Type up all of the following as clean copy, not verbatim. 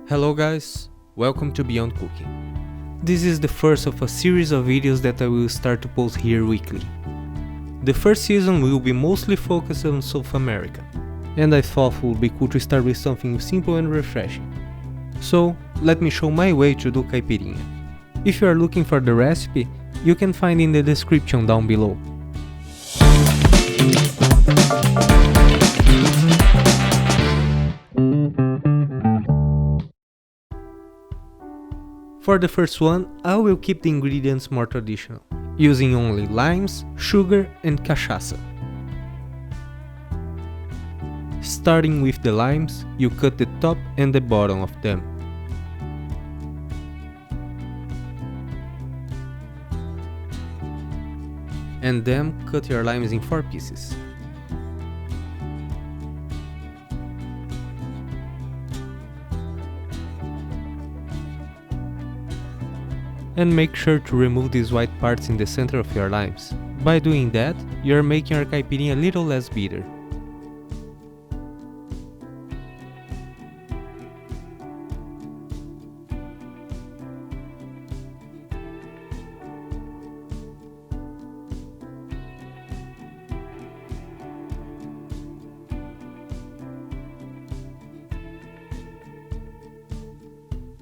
Hello guys, welcome to Beyond Cooking. This is the first of a series of videos that I will start to post here weekly. The first season will be mostly focused on South America, and I thought it would be cool to start with something simple and refreshing. So, let me show my way to do caipirinha. If you are looking for the recipe, you can find in the description down below. For the first one, I will keep the ingredients more traditional, using only limes, sugar and cachaça. Starting with the limes, you cut the top and the bottom of them. And then cut your limes in 4 pieces. And make sure to remove these white parts in the center of your limes. By doing that, you are making your caipirinha a little less bitter.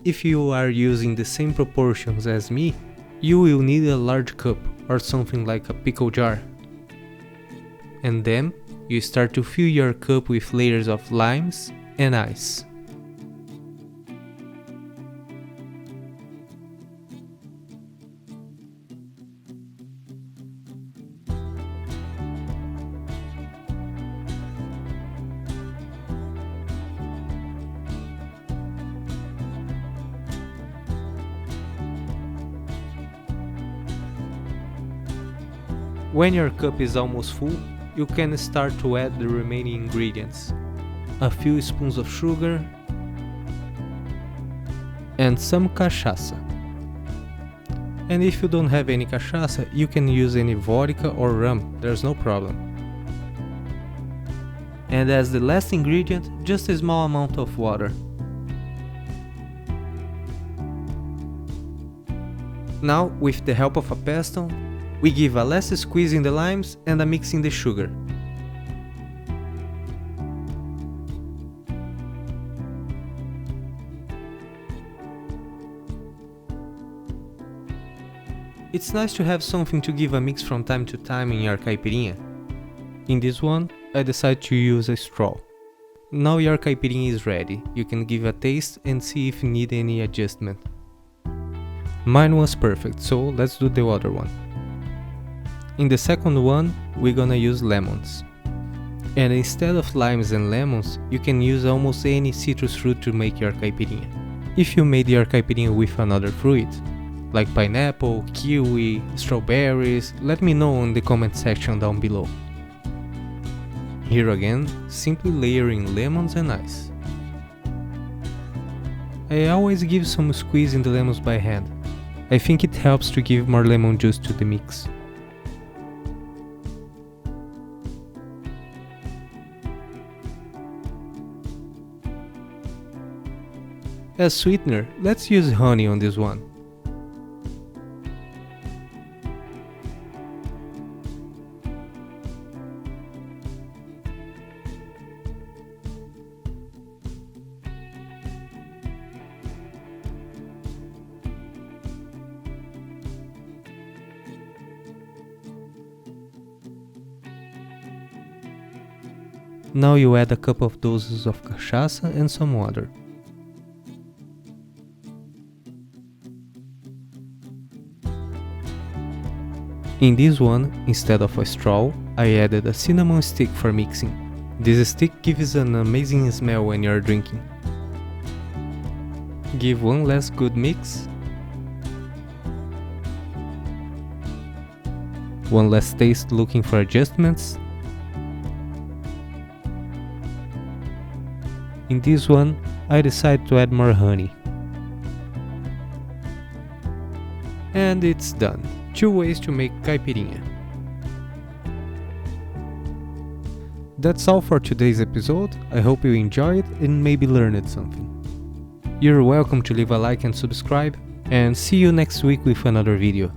If you are using the same proportions as me, you will need a large cup or something like a pickle jar. And then you start to fill your cup with layers of limes and ice. When your cup is almost full, you can start to add the remaining ingredients. A few spoons of sugar and some cachaça. And if you don't have any cachaça, you can use any vodka or rum, there's no problem. And as the last ingredient, just a small amount of water. Now, with the help of a pestle, we give a last squeeze in the limes and a mix in the sugar. It's nice to have something to give a mix from time to time in your caipirinha. In this one, I decided to use a straw. Now your caipirinha is ready, you can give a taste and see if you need any adjustment. Mine was perfect, so let's do the other one. In the second one, we're gonna use lemons. And instead of limes and lemons, you can use almost any citrus fruit to make your caipirinha. If you made your caipirinha with another fruit, like pineapple, kiwi, strawberries, let me know in the comment section down below. Here again, simply layering lemons and ice. I always give some squeeze in the lemons by hand. I think it helps to give more lemon juice to the mix. As sweetener, let's use honey on this one. Now you add a couple of doses of cachaça and some water. In this one, instead of a straw, I added a cinnamon stick for mixing. This stick gives an amazing smell when you're drinking. Give one last good mix. One last taste looking for adjustments. In this one, I decided to add more honey. And it's done. 2 ways to make caipirinha. That's all for today's episode. I hope you enjoyed and maybe learned something. You're welcome to leave a like and subscribe, and see you next week with another video.